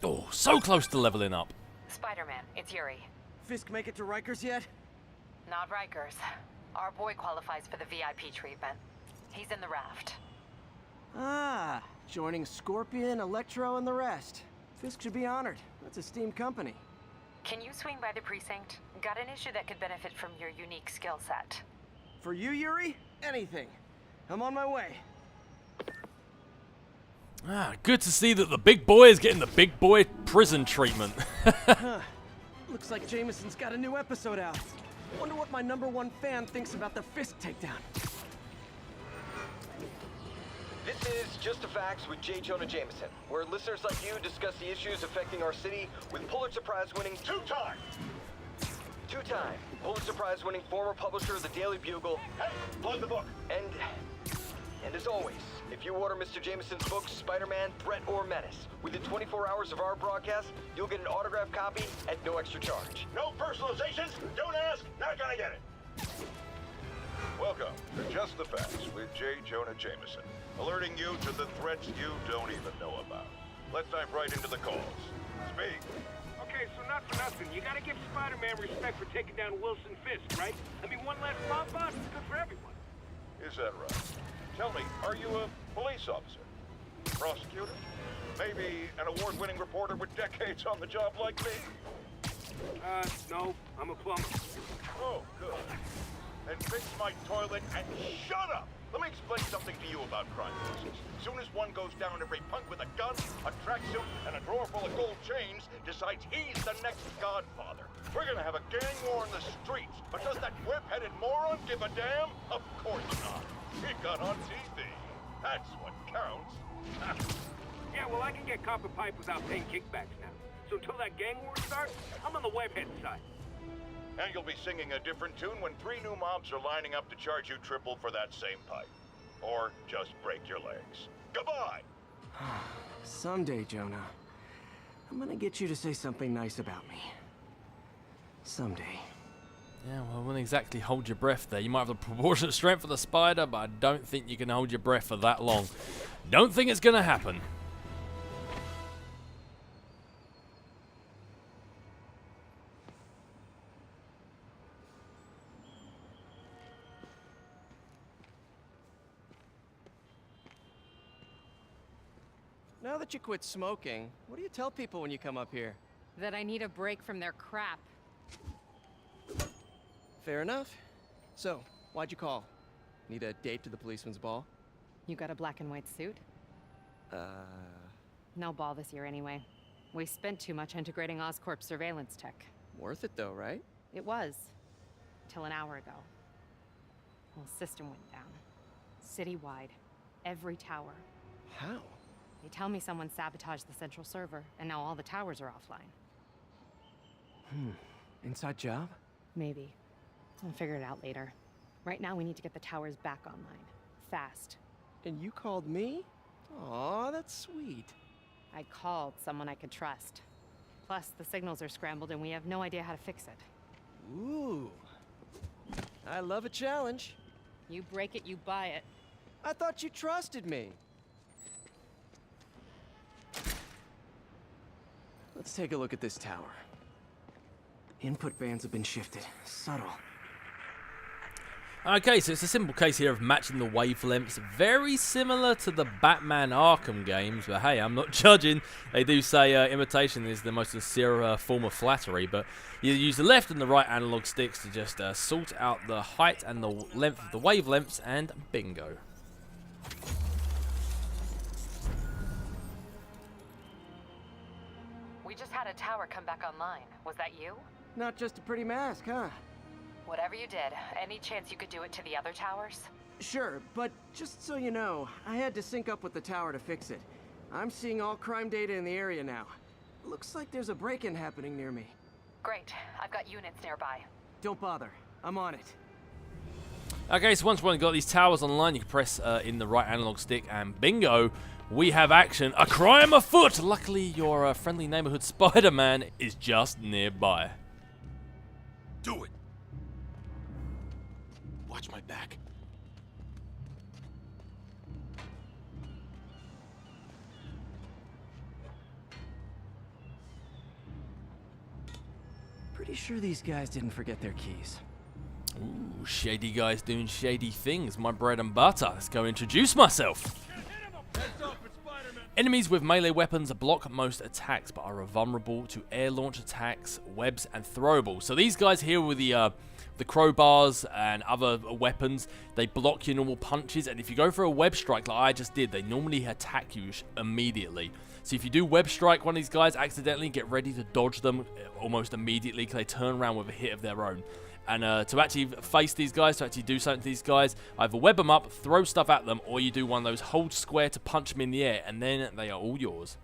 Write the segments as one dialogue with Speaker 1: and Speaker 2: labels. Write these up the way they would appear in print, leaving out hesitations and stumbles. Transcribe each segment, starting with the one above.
Speaker 1: Oh, so close to leveling up.
Speaker 2: Spider-Man, it's Yuri.
Speaker 3: Fisk make it to Rikers yet?
Speaker 2: Not Rikers. Our boy qualifies for the VIP treatment. He's in the raft.
Speaker 3: Ah, joining Scorpion, Electro, and the rest. Fisk should be honored. That's a steamed company.
Speaker 2: Can you swing by the precinct? Got an issue that could benefit from your unique skill set.
Speaker 3: For you, Yuri? Anything. I'm on my way.
Speaker 1: Ah, good to see that the big boy is getting the big boy prison treatment.
Speaker 3: Huh. Looks like Jameson's got a new episode out. Wonder what my #1 fan thinks about the Fisk takedown.
Speaker 4: This is Just the Facts with J. Jonah Jameson, where listeners like you discuss the issues affecting our city with Pulitzer Prize-winning two-time Pulitzer Prize-winning former publisher of the Daily Bugle.
Speaker 5: Hey, plug the book.
Speaker 4: And as always, if you order Mr. Jameson's book, Spider-Man, Threat or Menace, within 24 hours of our broadcast, you'll get an autographed copy at no extra charge.
Speaker 5: No personalizations. Don't ask. Not gonna get it. Welcome to Just the Facts with J. Jonah Jameson, alerting you to the threats you don't even know about. Let's dive right into the calls. Speak.
Speaker 6: Okay, so not for nothing. You gotta give Spider-Man respect for taking down Wilson Fisk, right? I mean, one less mob boss is good for everyone.
Speaker 5: Is that right? Tell me, are you a police officer? Prosecutor? Maybe an award-winning reporter with decades on the job like me?
Speaker 6: No, I'm a plumber.
Speaker 5: Oh, good. Then fix my toilet and shut up! Let me explain something to you about crime cases. As soon as one goes down, every punk with a gun, a tracksuit, and a drawer full of gold chains decides he's the next godfather. We're gonna have a gang war in the streets, but does that whip-headed moron give a damn? Of course not. He got on TV. That's what counts.
Speaker 6: Yeah, well, I can get copper pipe without paying kickbacks now. So until that gang war starts, I'm on the webhead side.
Speaker 5: And you'll be singing a different tune when 3 new mobs are lining up to charge you triple for that same pipe. Or just break your legs. Goodbye!
Speaker 3: Someday, Jonah, I'm gonna get you to say something nice about me. Someday.
Speaker 1: Yeah, well, I wouldn't exactly hold your breath there. You might have the proportionate strength of the spider, but I don't think you can hold your breath for that long. Don't think it's going to happen.
Speaker 3: Now that you quit smoking, what do you tell people when you come up here?
Speaker 2: That I need a break from their crap.
Speaker 3: Fair enough. So, why'd you call? Need a date to the policeman's ball?
Speaker 2: You got a black and white suit? No ball this year anyway. We spent too much integrating Oscorp's surveillance tech.
Speaker 3: Worth it though, right?
Speaker 2: It was. Till an hour ago. Whole system went down. Citywide. Every tower.
Speaker 3: How?
Speaker 2: They tell me someone sabotaged the central server, and now all the towers are offline.
Speaker 3: Inside job?
Speaker 2: Maybe. I'll figure it out later. Right now, we need to get the towers back online. Fast.
Speaker 3: And you called me? Aw, that's sweet.
Speaker 2: I called someone I could trust. Plus, the signals are scrambled and we have no idea how to fix it.
Speaker 3: Ooh. I love a challenge.
Speaker 2: You break it, you buy it.
Speaker 3: I thought you trusted me. Let's take a look at this tower. Input bands have been shifted. Subtle.
Speaker 1: Okay, so it's a simple case here of matching the wavelengths, very similar to the Batman Arkham games, but hey, I'm not judging. They do say imitation is the most sincere form of flattery, but you use the left and the right analog sticks to just sort out the height and the length of the wavelengths, and bingo.
Speaker 2: We just had a tower come back online. Was that you?
Speaker 3: Not just a pretty mask, huh?
Speaker 2: Whatever you did, any chance you could do it to the other towers?
Speaker 3: Sure, but just so you know, I had to sync up with the tower to fix it. I'm seeing all crime data in the area now. Looks like there's a break-in happening near me.
Speaker 2: Great. I've got units nearby.
Speaker 3: Don't bother. I'm on it.
Speaker 1: Okay, so once we've got these towers online, you can press in the right analog stick, and bingo, we have action. A crime afoot! Luckily, your friendly neighborhood Spider-Man is just nearby.
Speaker 5: Do it! Watch my back.
Speaker 3: Pretty sure these guys didn't forget their keys.
Speaker 1: Ooh, shady guys doing shady things. My bread and butter. Let's go introduce myself. Enemies with melee weapons block most attacks, but are vulnerable to air launch attacks, webs, and throwables. So these guys here with the crowbars and other weapons, they block your normal punches, and if you go for a web strike like I just did, they normally attack you immediately. So if you do web strike one of these guys accidentally, get ready to dodge them almost immediately, because they turn around with a hit of their own. And to actually face these guys, to actually do something to these guys, either web them up, throw stuff at them, or you do one of those hold square to punch them in the air, and then they are all yours.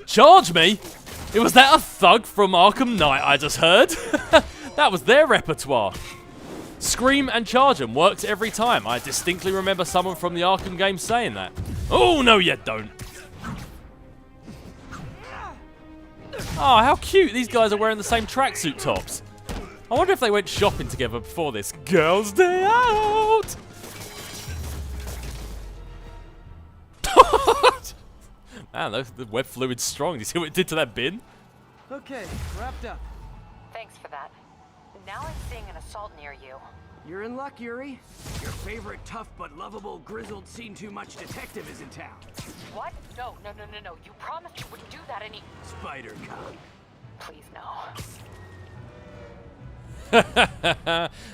Speaker 1: Charge me? Was that a thug from Arkham Knight I just heard? That was their repertoire. Scream and charge them works every time. I distinctly remember someone from the Arkham game saying that. Oh, no you don't. Oh, how cute. These guys are wearing the same tracksuit tops. I wonder if they went shopping together before this. Girls' day out! Man, the web fluid's strong. Do you see what it did to that bin?
Speaker 3: Okay, wrapped up.
Speaker 7: Thanks for that. Now I'm seeing an assault near you.
Speaker 3: You're in luck, Yuri. Your favorite tough but lovable, grizzled, seen-too-much detective is in town.
Speaker 7: What? No. You promised you wouldn't do that
Speaker 3: Spider Cop.
Speaker 7: Please, no.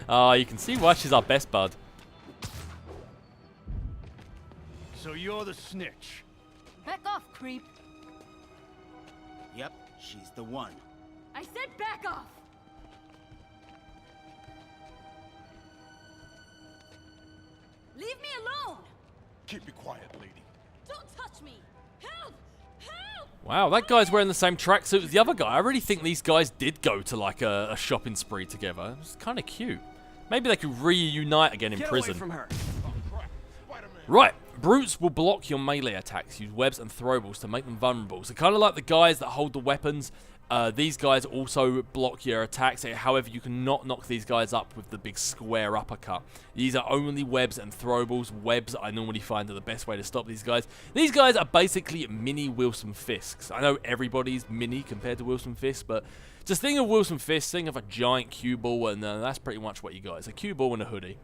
Speaker 1: Oh, you can see why she's our best bud.
Speaker 8: So you're the snitch?
Speaker 2: Back off, creep.
Speaker 8: Yep, she's the one.
Speaker 2: I said back off. Leave me alone.
Speaker 5: Keep it quiet, lady.
Speaker 2: Don't touch me. Help! Help!
Speaker 1: Wow, that guy's wearing the same tracksuit as the other guy. I really think these guys did go to like a shopping spree together. It's kind of cute. Maybe they could reunite again in prison.
Speaker 3: Get away from her.
Speaker 1: Right, brutes will block your melee attacks, use webs and throwables to make them vulnerable. So kind of like the guys that hold the weapons, these guys also block your attacks. However, you cannot knock these guys up with the big square uppercut. These are only webs and throwables. Webs I normally find are the best way to stop these guys. These guys are basically mini Wilson Fisks. I know everybody's mini compared to Wilson Fisk, but just think of Wilson Fisk, think of a giant cue ball, and that's pretty much what you got. It's a cue ball and a hoodie.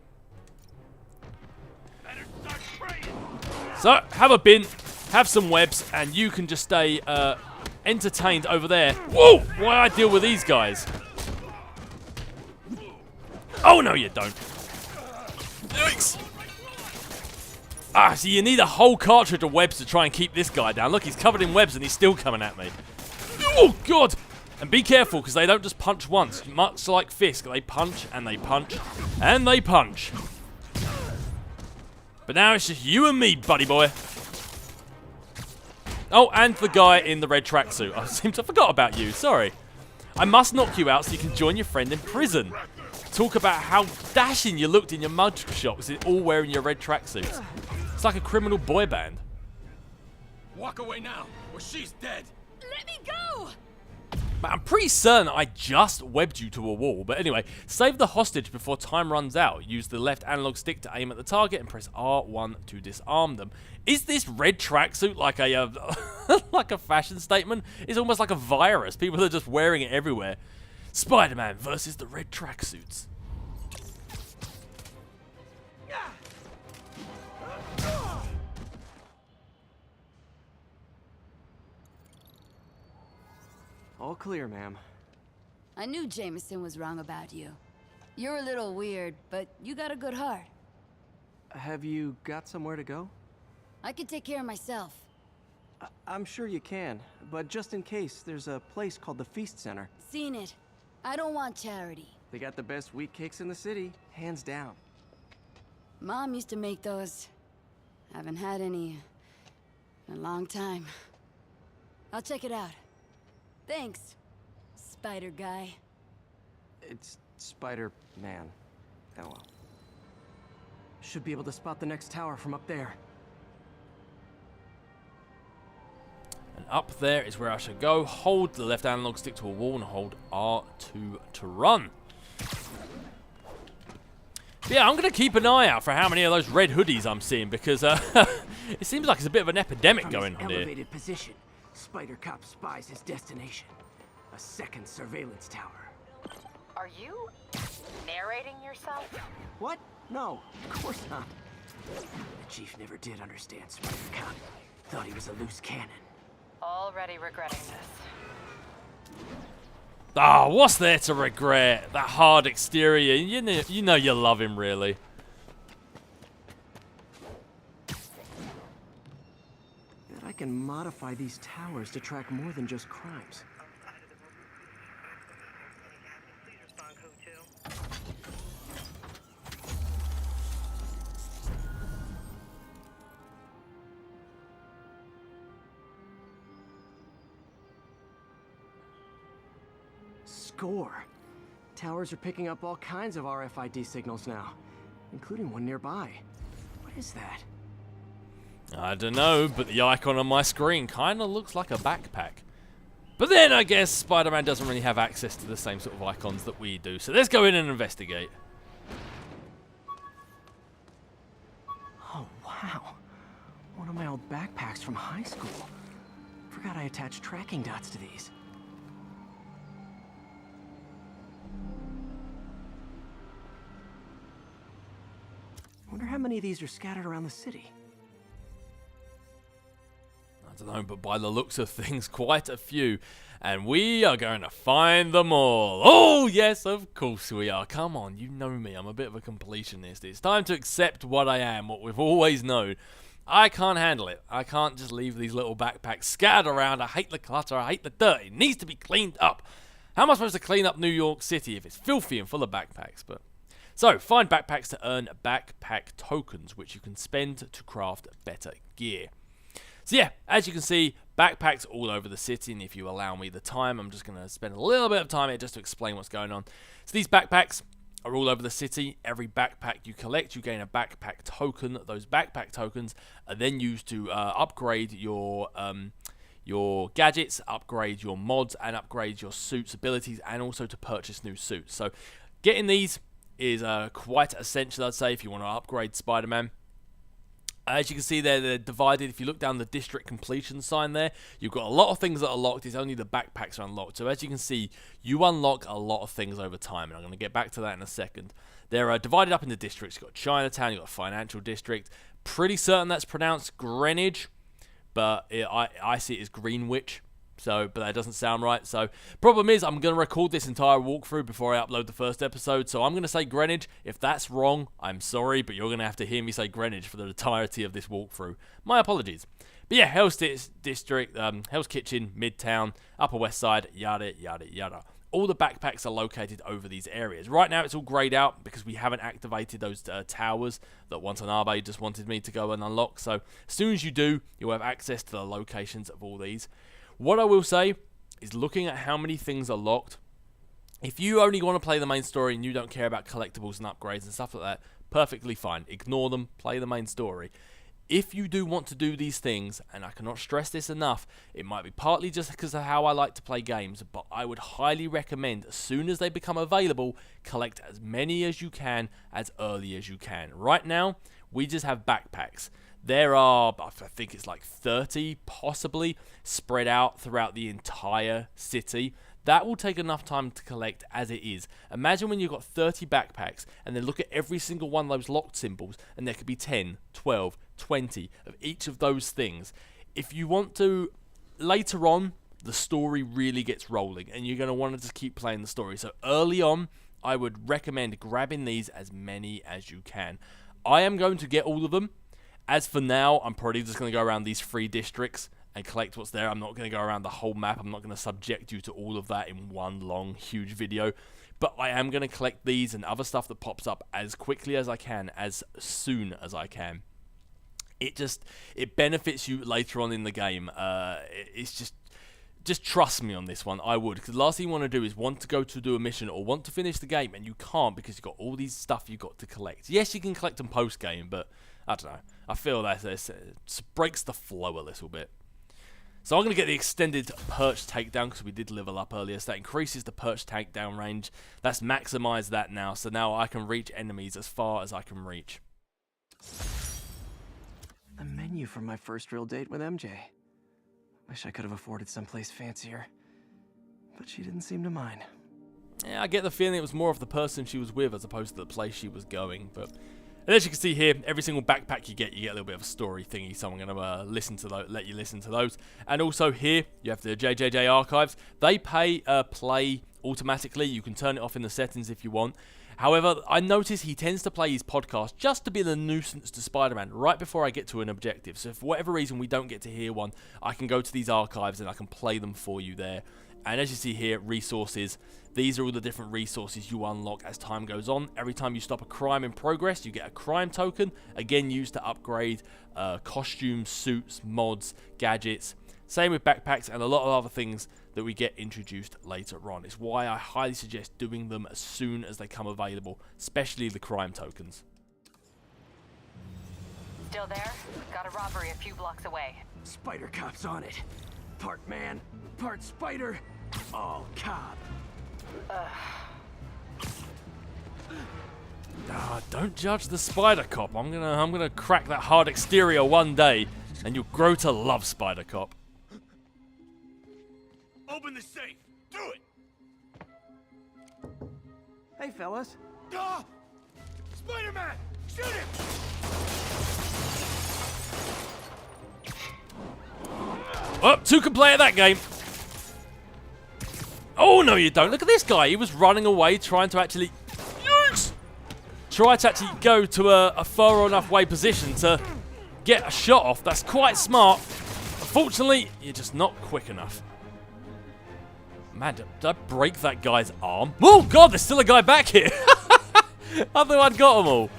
Speaker 1: So, have a bin, have some webs, and you can just stay entertained over there. Whoa! Why I deal with these guys? Oh, no, you don't. Yikes! Ah, so you need a whole cartridge of webs to try and keep this guy down. Look, he's covered in webs and he's still coming at me. Oh, God! And be careful, because they don't just punch once. Much like Fisk, they punch, and they punch, and they punch. But now it's just you and me, buddy boy. Oh, and the guy in the red tracksuit. I seem to have forgot about you. Sorry. I must knock you out so you can join your friend in prison. Talk about how dashing you looked in your mug shots, all wearing your red tracksuits. It's like a criminal boy band.
Speaker 9: Walk away now, or she's dead.
Speaker 2: Let me go!
Speaker 1: Man, I'm pretty certain I just webbed you to a wall. But anyway, save the hostage before time runs out. Use the left analog stick to aim at the target and press R1 to disarm them. Is this red tracksuit like a like a fashion statement? It's almost like a virus. People are just wearing it everywhere. Spider-Man versus the red tracksuits.
Speaker 3: All clear, ma'am.
Speaker 10: I knew Jameson was wrong about you. You're a little weird, but you got a good heart.
Speaker 3: Have you got somewhere to go?
Speaker 10: I can take care of myself.
Speaker 3: I'm sure you can, but just in case, there's a place called the Feast Center.
Speaker 10: Seen it. I don't want charity.
Speaker 3: They got the best wheat cakes in the city, hands down.
Speaker 10: Mom used to make those. Haven't had any in a long time. I'll check it out. Thanks, Spider Guy.
Speaker 3: It's Spider-Man. Oh well. Should be able to spot the next tower from up there.
Speaker 1: And up there is where I should go. Hold the left analog stick to a wall and hold R2 to run. Yeah, I'm going to keep an eye out for how many of those red hoodies I'm seeing, because it seems like it's a bit of an epidemic going on here.
Speaker 3: Elevated position, Spider Cop spies his destination. A second surveillance tower.
Speaker 7: Are you narrating yourself?
Speaker 3: What? No, of course not. The Chief never did understand Spider Cop. Thought he was a loose cannon.
Speaker 7: Already regretting this.
Speaker 1: Ah, what's there to regret? That hard exterior. You know you love him, really.
Speaker 3: Bet I can modify these towers to track more than just crimes. Score. Towers are picking up all kinds of RFID signals now, including one nearby. What is that?
Speaker 1: I don't know, but the icon on my screen kind of looks like a backpack. But then I guess Spider-Man doesn't really have access to the same sort of icons that we do, so let's go in and investigate.
Speaker 3: Oh, wow. One of my old backpacks from high school. Forgot I attached tracking dots to these. Wonder how many of these are scattered around the city.
Speaker 1: I don't know, but by the looks of things, quite a few. And we are going to find them all. Oh, yes, of course we are. Come on, you know me. I'm a bit of a completionist. It's time to accept what I am, what we've always known. I can't handle it. I can't just leave these little backpacks scattered around. I hate the clutter. I hate the dirt. It needs to be cleaned up. How am I supposed to clean up New York City if it's filthy and full of backpacks? But so, find backpacks to earn backpack tokens, which you can spend to craft better gear. So yeah, as you can see, backpacks all over the city, and if you allow me the time, I'm just going to spend a little bit of time here just to explain what's going on. So these backpacks are all over the city. Every backpack you collect, you gain a backpack token. Those backpack tokens are then used to upgrade your gadgets, upgrade your mods, and upgrade your suit's abilities, and also to purchase new suits. So getting these is quite essential, I'd say, if you want to upgrade Spider-Man. As you can see there, they're divided. If you look down the district completion sign there, you've got a lot of things that are locked. It's only the backpacks are unlocked. So as you can see, you unlock a lot of things over time, and I'm going to get back to that in a second. They're divided up into districts. You've got Chinatown, you've got a financial district. Pretty certain that's pronounced Greenwich, but I see it as Greenwich. But that doesn't sound right. So, problem is, I'm going to record this entire walkthrough before I upload the first episode. So, I'm going to say Greenwich. If that's wrong, I'm sorry, but you're going to have to hear me say Greenwich for the entirety of this walkthrough. My apologies. But yeah, Hell's District, Hell's Kitchen, Midtown, Upper West Side, yada, yada, yada. All the backpacks are located over these areas. Right now, it's all grayed out because we haven't activated those towers that Watanabe just wanted me to go and unlock. So, as soon as you do, you'll have access to the locations of all these. What I will say is, looking at how many things are locked, if you only want to play the main story and you don't care about collectibles and upgrades and stuff like that, perfectly fine. Ignore them, play the main story. If you do want to do these things, and I cannot stress this enough, it might be partly just because of how I like to play games, but I would highly recommend, as soon as they become available, collect as many as you can, as early as you can. Right now, we just have backpacks. There are, I think it's like 30, possibly, spread out throughout the entire city. That will take enough time to collect as it is. Imagine when you've got 30 backpacks, and then look at every single one of those locked symbols, and there could be 10, 12, 20 of each of those things. If you want to, later on, the story really gets rolling, and you're going to want to just keep playing the story. So early on, I would recommend grabbing these as many as you can. I am going to get all of them. As for now, I'm probably just going to go around these 3 districts and collect what's there. I'm not going to go around the whole map. I'm not going to subject you to all of that in one long, huge video. But I am going to collect these and other stuff that pops up as quickly as I can, as soon as I can. It benefits you later on in the game. It's just trust me on this one. I would, because the last thing you want to do is want to go to do a mission or want to finish the game, and you can't because you've got all these stuff you've got to collect. Yes, you can collect them post-game, but I don't know. I feel that this breaks the flow a little bit. So I'm going to get the extended perch takedown because we did level up earlier. So that increases the perch takedown range. That's maximized that now. So now I can reach enemies as far as I can reach.
Speaker 3: The menu from my first real date with MJ. Wish I could have afforded someplace fancier. But she didn't seem to mind.
Speaker 1: Yeah, I get the feeling it was more of the person she was with as opposed to the place she was going. But and as you can see here, every single backpack you get a little bit of a story thingy. So I'm going to listen to those, let you listen to those. And also here, you have the JJJ archives. They play automatically. You can turn it off in the settings if you want. However, I notice he tends to play his podcast just to be the nuisance to Spider-Man right before I get to an objective. So if for whatever reason we don't get to hear one, I can go to these archives and I can play them for you there. And as you see here, resources. These are all the different resources you unlock as time goes on. Every time you stop a crime in progress, you get a crime token. Again, used to upgrade costumes, suits, mods, gadgets. Same with backpacks and a lot of other things that we get introduced later on. It's why I highly suggest doing them as soon as they come available, especially the crime tokens.
Speaker 7: Still there? Got a robbery a few blocks away.
Speaker 3: Spider Cop's on it. Part man, part spider, all cop.
Speaker 1: Don't judge the Spider Cop. I'm gonna crack that hard exterior one day, and you'll grow to love Spider Cop.
Speaker 8: Open the safe! Do it!
Speaker 3: Hey, fellas.
Speaker 8: Ah! Spider-Man! Shoot him!
Speaker 1: Oh, two can play at that game. Oh, no, you don't. Look at this guy. He was running away, trying to actually... Yikes! Try to actually go to a far enough way position to get a shot off. That's quite smart. Unfortunately, you're just not quick enough. Man, did I break that guy's arm? Oh, God, there's still a guy back here. I thought I'd got them all.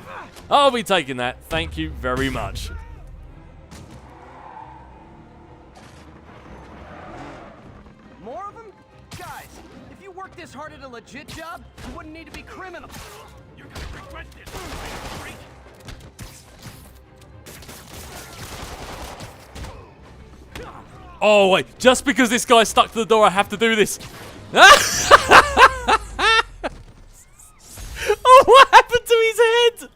Speaker 1: I'll be taking that. Thank you very much.
Speaker 3: More of them? Guys, if you worked this hard at a legit job, you wouldn't need to be criminals.
Speaker 8: You're gonna regret this. Freak.
Speaker 1: Oh, wait. Just because this guy's stuck to the door, I have to do this. Oh, what happened to his head?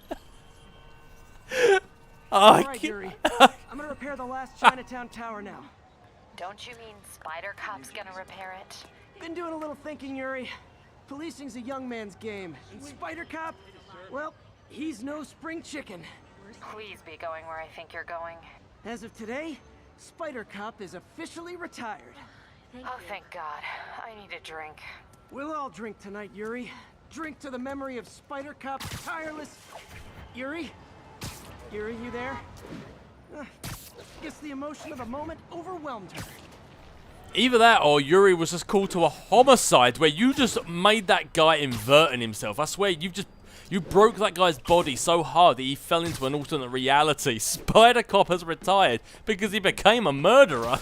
Speaker 1: Oh,
Speaker 3: All right, Yuri. I'm gonna repair the last Chinatown tower now.
Speaker 7: Don't you mean Spider Cop's gonna repair it?
Speaker 3: Been doing a little thinking, Yuri. Policing's a young man's game. And Spider Cop, well, he's no spring chicken.
Speaker 7: Please be going where I think you're going.
Speaker 3: As of today, Spider Cop is officially retired.
Speaker 7: Oh, thank God. I need a drink.
Speaker 3: We'll all drink tonight, Yuri. Drink to the memory of Spider Cop's tireless... Yuri? Yuri, you there? Guess the emotion of the moment overwhelmed her.
Speaker 1: Either that or Yuri was just called to a homicide where you just made that guy invert in himself. I swear, you broke that guy's body so hard that he fell into an alternate reality. Spider Cop has retired because he became a murderer.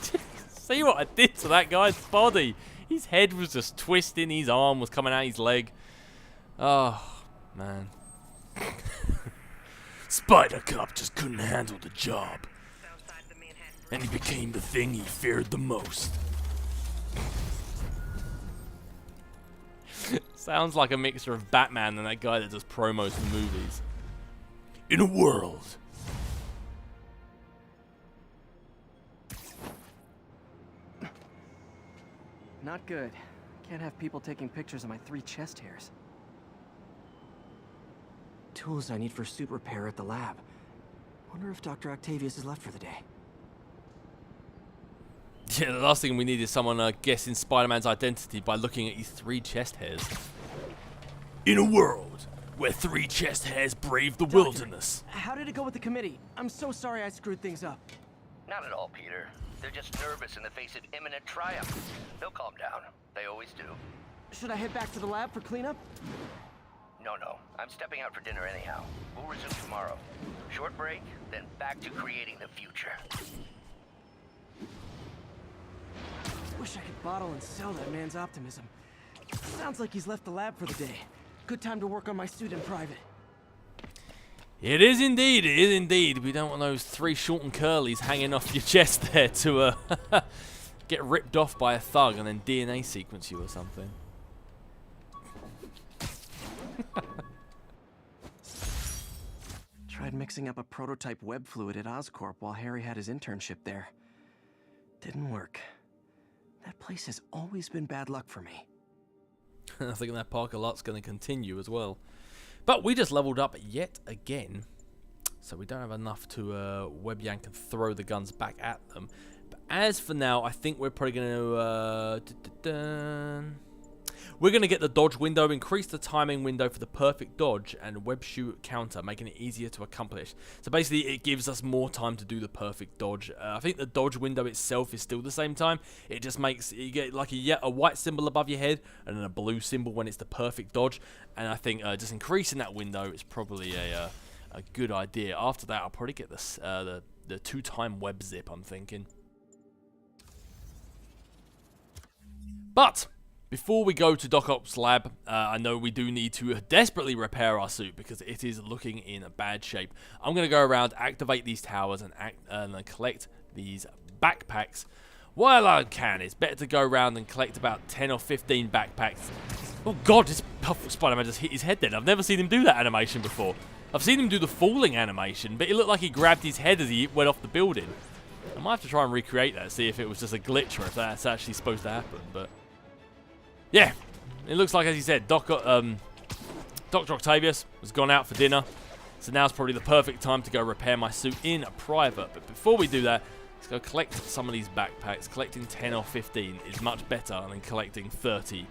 Speaker 1: See what I did to that guy's body? His head was just twisting, his arm was coming out his leg. Oh, man. Spider Cop just couldn't handle the job. And he became the thing he feared the most. Sounds like a mixture of Batman and that guy that does promos for movies. In a world.
Speaker 3: Not good. Can't have people taking pictures of my 3 chest hairs. Tools I need for suit repair at the lab. Wonder if Dr. Octavius is left for the day.
Speaker 1: Yeah, the last thing we need is someone guessing Spider-Man's identity by looking at his 3 chest hairs. In a world where 3 chest hairs brave the wilderness.
Speaker 3: How did it go with the committee? I'm so sorry I screwed things up.
Speaker 11: Not at all, Peter. They're just nervous in the face of imminent triumph. They'll calm down. They always do.
Speaker 3: Should I head back to the lab for cleanup?
Speaker 11: No. I'm stepping out for dinner anyhow. We'll resume tomorrow. Short break, then back to creating the future.
Speaker 3: Wish I could bottle and sell that man's optimism. Sounds like he's left the lab for the day. Good time to work on my suit in private.
Speaker 1: It is indeed, it is indeed. We don't want those 3 short and curlies hanging off your chest there to get ripped off by a thug and then DNA sequence you or something.
Speaker 3: Tried mixing up a prototype web fluid at Oscorp while Harry had his internship there. Didn't work. That place has always been bad luck for me.
Speaker 1: I think that Parker lot's going to continue as well. But we just leveled up yet again. So we don't have enough to web yank and throw the guns back at them. But as for now, I think we're probably going to... We're going to get the dodge window, increase the timing window for the perfect dodge, and web shoot counter, making it easier to accomplish. So basically, it gives us more time to do the perfect dodge. I think the dodge window itself is still the same time. It just makes, you get like a white symbol above your head, and then a blue symbol when it's the perfect dodge. And I think just increasing that window is probably a good idea. After that, I'll probably get this, the 2-time web zip, I'm thinking. But before we go to Doc Ops Lab, I know we do need to desperately repair our suit because it is looking in bad shape. I'm going to go around, activate these towers, and collect these backpacks while I can. It's better to go around and collect about 10 or 15 backpacks. Oh god, this Spider-Man just hit his head then. I've never seen him do that animation before. I've seen him do the falling animation, but it looked like he grabbed his head as he went off the building. I might have to try and recreate that, see if it was just a glitch or if that's actually supposed to happen, but... yeah, it looks like, as you said, Dr. Octavius has gone out for dinner, so now's probably the perfect time to go repair my suit in private. But before we do that, let's go collect some of these backpacks. Collecting 10 or 15 is much better than collecting 30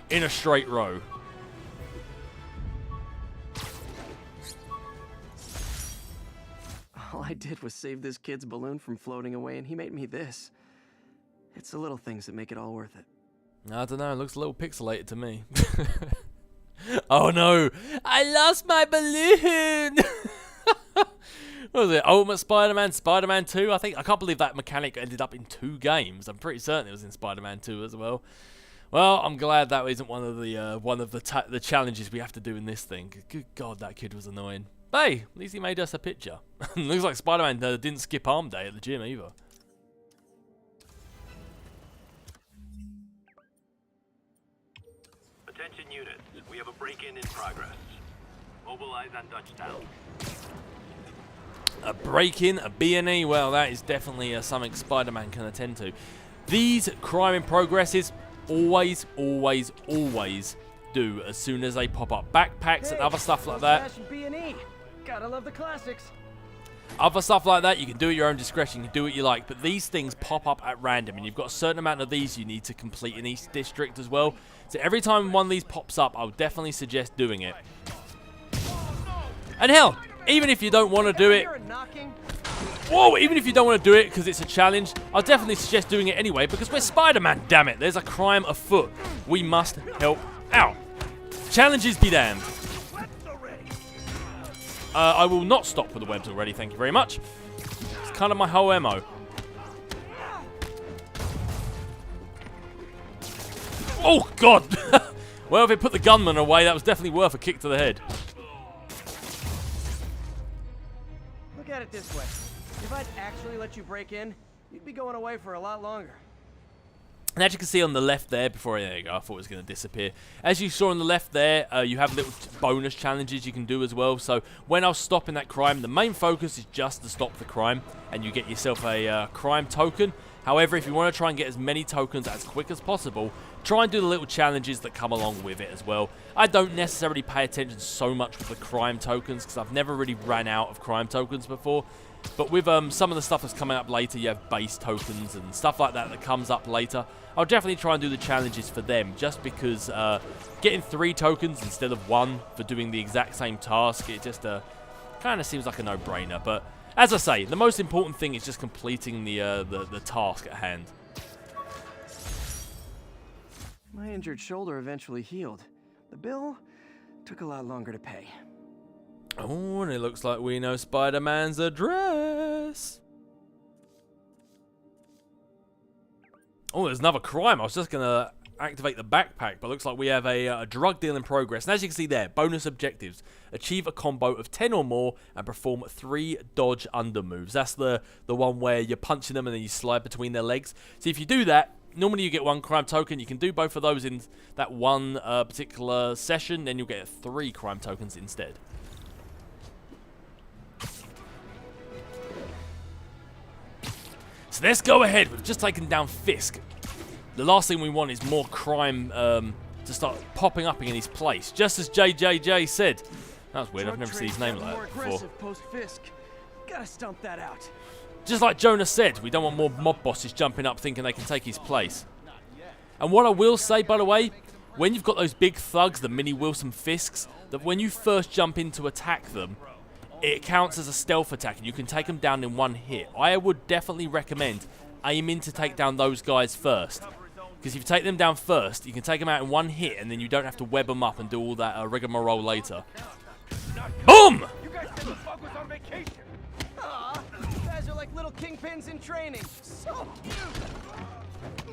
Speaker 1: in a straight row.
Speaker 3: All I did was save this kid's balloon from floating away, and he made me this. It's the little things that make it all worth it.
Speaker 1: I don't know, it looks a little pixelated to me. Oh no, I lost my balloon! What was it, Ultimate Spider-Man, Spider-Man 2? I can't believe that mechanic ended up in 2 games. I'm pretty certain it was in Spider-Man 2 as well. Well, I'm glad that isn't one of the challenges we have to do in this thing. Good God, that kid was annoying. Hey, at least he made us a picture. Looks like Spider-Man didn't skip arm day at the gym either.
Speaker 6: Attention units, we have a break-in in progress. Mobilize on Dutchtown.
Speaker 1: A break-in, a B&E, well, that is definitely something Spider-Man can attend to. These crime in progresses always do as soon as they pop up. Backpacks and other stuff like that.
Speaker 3: B&E. Gotta love the classics.
Speaker 1: Other stuff like that, you can do at your own discretion, you can do what you like, but these things pop up at random, and you've got a certain amount of these you need to complete in each district as well. So every time one of these pops up, I would definitely suggest doing it. And hell, even if you don't want to do it... whoa, even if you don't want to do it because it's a challenge, I'll definitely suggest doing it anyway because we're Spider-Man, damn it. There's a crime afoot. We must help out. Challenges be damned. I will not stop with the webs already, thank you very much. It's kind of my whole MO. Oh, God! Well, if it put the gunman away, that was definitely worth a kick to the head.
Speaker 3: Look at it this way. If I'd actually let you break in, you'd be going away for a lot longer.
Speaker 1: And as you can see on the left there, there you go, I thought it was going to disappear. As you saw on the left there, you have little bonus challenges you can do as well. So when I was stopping that crime, the main focus is just to stop the crime, and you get yourself a crime token. However, if you want to try and get as many tokens as quick as possible, try and do the little challenges that come along with it as well. I don't necessarily pay attention so much with the crime tokens, because I've never really ran out of crime tokens before. But with some of the stuff that's coming up later, you have base tokens and stuff like that that comes up later. I'll definitely try and do the challenges for them, just because getting 3 tokens instead of 1 for doing the exact same task, it just kind of seems like a no-brainer. But as I say, the most important thing is just completing the task at hand.
Speaker 3: My injured shoulder eventually healed. The bill took a lot longer to pay.
Speaker 1: Oh, and it looks like we know Spider-Man's address. Oh, there's another crime. I was just going to activate the backpack, but looks like we have a drug deal in progress. And as you can see there, bonus objectives. Achieve a combo of 10 or more and perform 3 dodge under moves. That's the one where you're punching them and then you slide between their legs. So if you do that, normally you get 1 crime token. You can do both of those in that one particular session, then you'll get 3 crime tokens instead. So let's go ahead. We've just taken down Fisk. The last thing we want is more crime to start popping up in his place. Just as JJJ said. That was weird. I've never seen his name like that before.
Speaker 3: Post-Fisk. Gotta stump that out.
Speaker 1: Just like Jonah said, we don't want more mob bosses jumping up thinking they can take his place. And what I will say, by the way, when you've got those big thugs, the mini Wilson Fisks, that when you first jump in to attack them, it counts as a stealth attack and you can take them down in one hit. I would definitely recommend aiming to take down those guys first. Because if you take them down first, you can take them out in one hit and then you don't have to web them up and do all that rigmarole later. Boom!
Speaker 6: You guys said the bug was on vacation.
Speaker 3: Aw, you guys are like little kingpins in training. So cute.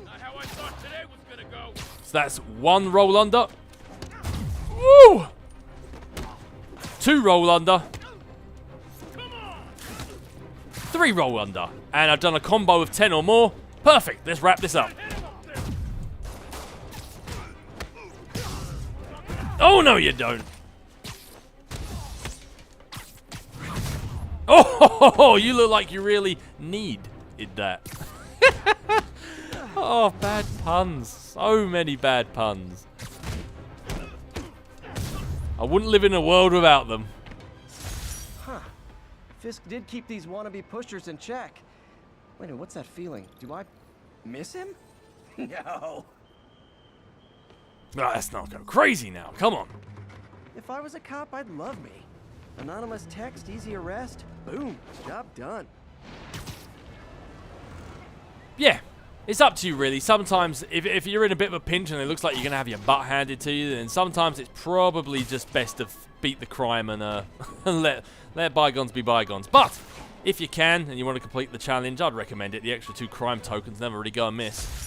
Speaker 8: Not how I thought today was gonna go.
Speaker 1: So that's one roll under. Woo! Two roll under. Three roll under. And I've done a combo of 10 or more. Perfect. Let's wrap this up. Oh, no, you don't. Oh, you look like you really needed that. Oh, bad puns. So many bad puns. I wouldn't live in a world without them.
Speaker 3: Huh. Fisk did keep these wannabe pushers in check. Wait a minute, what's that feeling? Do I miss him? No.
Speaker 1: Oh, let's not go crazy now. Come on.
Speaker 3: If I was a cop, I'd love me. Anonymous text, easy arrest. Boom. Job done.
Speaker 1: Yeah, it's up to you really. Sometimes if you're in a bit of a pinch and it looks like you're going to have your butt handed to you, then sometimes it's probably just best to beat the crime and let bygones be bygones. But if you can and you want to complete the challenge, I'd recommend it. The extra 2 crime tokens never really go amiss.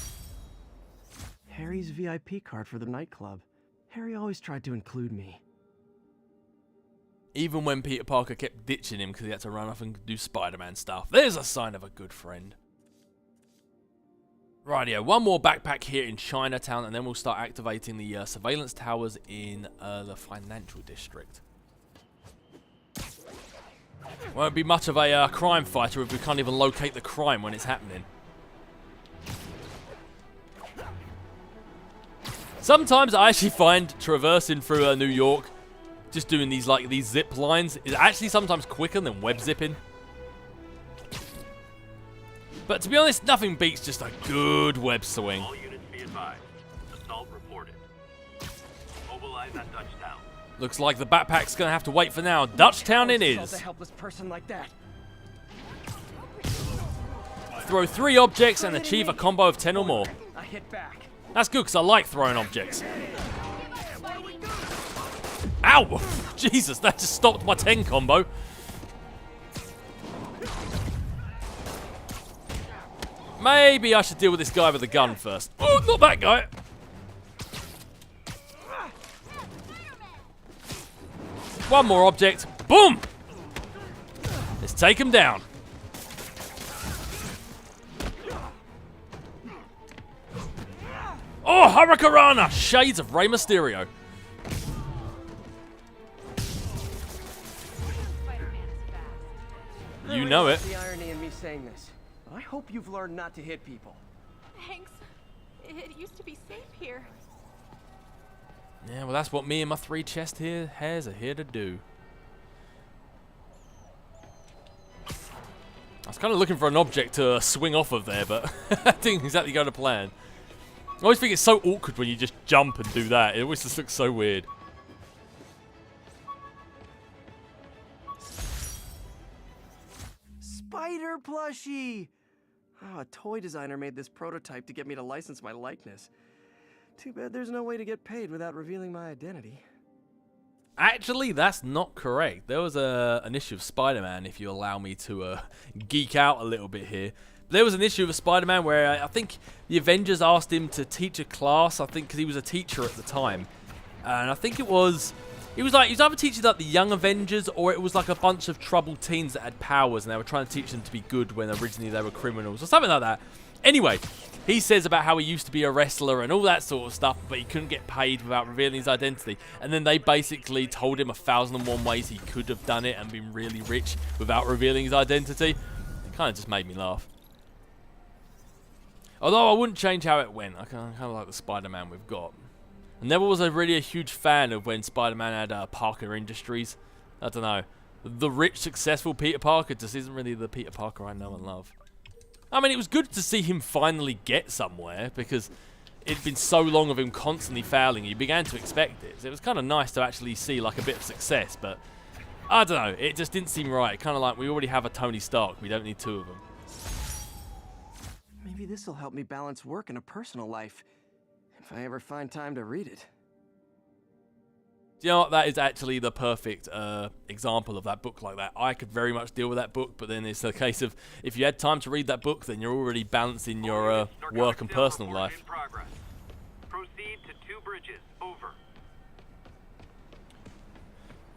Speaker 3: Harry's VIP card for the nightclub. Harry always tried to include me.
Speaker 1: Even when Peter Parker kept ditching him because he had to run off and do Spider-Man stuff. There's a sign of a good friend. Rightio, one more backpack here in Chinatown and then we'll start activating the surveillance towers in the financial district. Won't be much of a crime fighter if we can't even locate the crime when it's happening. Sometimes I actually find traversing through New York, just doing these zip lines, is actually sometimes quicker than web zipping. But to be honest, nothing beats just a good web swing.
Speaker 8: All units be advised. Assault reported. Mobilize at Dutchtown.
Speaker 1: Looks like the backpack's gonna have to wait for now. Dutchtown it is.
Speaker 3: A helpless person like that.
Speaker 1: Throw 3 objects and achieve a combo of 10 or more.
Speaker 3: I hit back.
Speaker 1: That's good because I like throwing objects. Ow! Jesus, that just stopped my 10 combo. Maybe I should deal with this guy with a gun first. Oh, not that guy. One more object. Boom! Let's take him down. Oh, Hurricanrana! Shades of Rey Mysterio. You know it.
Speaker 3: The irony in me saying this. I hope you've learned not to hit people.
Speaker 2: Thanks. It used to be safe here.
Speaker 1: Yeah, well, that's what me and my 3 chest hairs are here to do. I was kind of looking for an object to swing off of there, but I didn't exactly go to plan. I always think it's so awkward when you just jump and do that. It always just looks so weird.
Speaker 3: Spider plushie! Oh, a toy designer made this prototype to get me to license my likeness. Too bad there's no way to get paid without revealing my identity.
Speaker 1: Actually, that's not correct. There was an issue of Spider-Man, if you allow me to geek out a little bit here. There was an issue of Spider-Man where I think the Avengers asked him to teach a class, I think because he was a teacher at the time. And I think it was either teaching like the young Avengers or it was like a bunch of troubled teens that had powers and they were trying to teach them to be good when originally they were criminals or something like that. Anyway, he says about how he used to be a wrestler and all that sort of stuff, but he couldn't get paid without revealing his identity. And then they basically told him 1,001 ways he could have done it and been really rich without revealing his identity. It kind of just made me laugh. Although I wouldn't change how it went. I kind of like the Spider-Man we've got. I never was really a huge fan of when Spider-Man had Parker Industries. I don't know. The rich, successful Peter Parker just isn't really the Peter Parker I know and love. I mean, it was good to see him finally get somewhere, because it'd been so long of him constantly failing, you began to expect it. So it was kind of nice to actually see like a bit of success, but I don't know, it just didn't seem right. Kind of like we already have a Tony Stark, we don't need two of them.
Speaker 3: Maybe this will help me balance work and a personal life, if I ever find time to read it.
Speaker 1: Do you know what? That is actually the perfect example of that book like that. I could very much deal with that book, but then it's a case of if you had time to read that book, then you're already balancing your work and personal life.
Speaker 6: Proceed to 2 bridges. Over.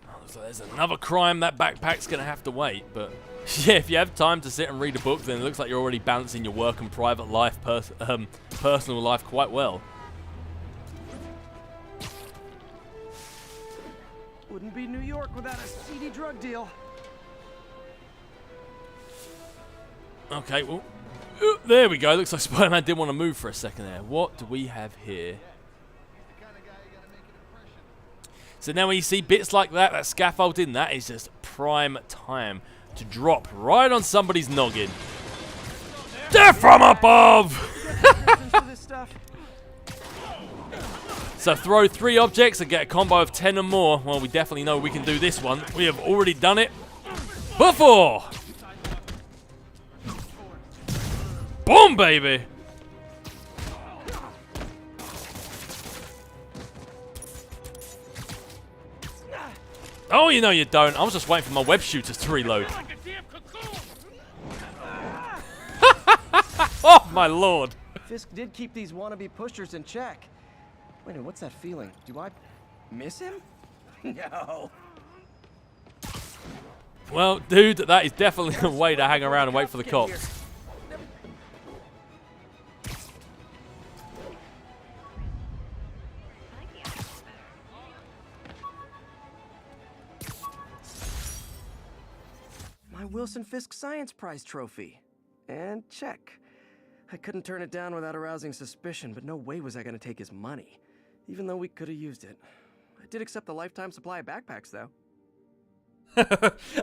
Speaker 1: Oh, so there's another crime. That backpack's going to have to wait, but yeah, if you have time to sit and read a book, then it looks like you're already balancing your work and private life, personal life quite well.
Speaker 3: Wouldn't be New York without a seedy drug deal.
Speaker 1: Okay, well, there we go. Looks like Spider-Man didn't want to move for a second there. What do we have here? So now when you see bits like that, that scaffolding, that is just prime time to drop right on somebody's noggin. Death from above! So throw 3 objects and get a combo of 10 or more. Well, we definitely know we can do this one. We have already done it before. Boom, baby. Oh, you know you don't. I was just waiting for my web shooters to reload. Oh, my lord.
Speaker 3: Fisk did keep these wannabe pushers in check. Wait, what's that feeling? Do I miss him? No.
Speaker 1: Well, dude, that is definitely a way to hang around and wait for the cops.
Speaker 3: My Wilson Fisk Science Prize trophy. And check. I couldn't turn it down without arousing suspicion, but no way was I going to take his money. Even though we could have used it. I did accept the lifetime supply of backpacks, though.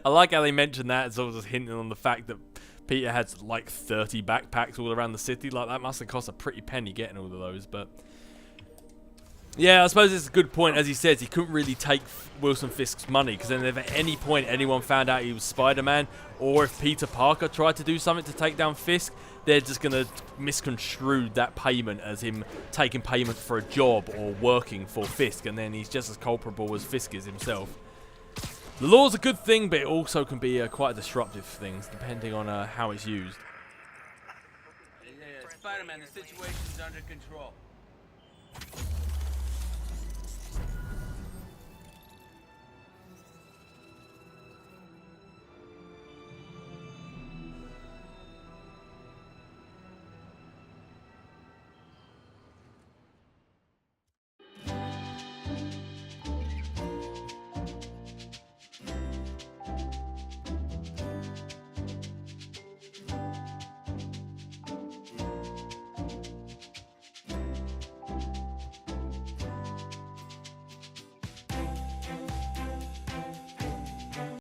Speaker 1: I like how they mentioned that. It's always just hinting on the fact that Peter had like 30 backpacks all around the city. Like, that must have cost a pretty penny getting all of those, but... yeah, I suppose it's a good point. As he says, he couldn't really take Wilson Fisk's money, because then if at any point anyone found out he was Spider-Man, or if Peter Parker tried to do something to take down Fisk, they're just going to misconstrue that payment as him taking payment for a job or working for Fisk, and then he's just as culpable as Fisk is himself. The law's a good thing, but it also can be quite a disruptive thing, depending on how it's used.
Speaker 12: Spider-Man, the situation's under control.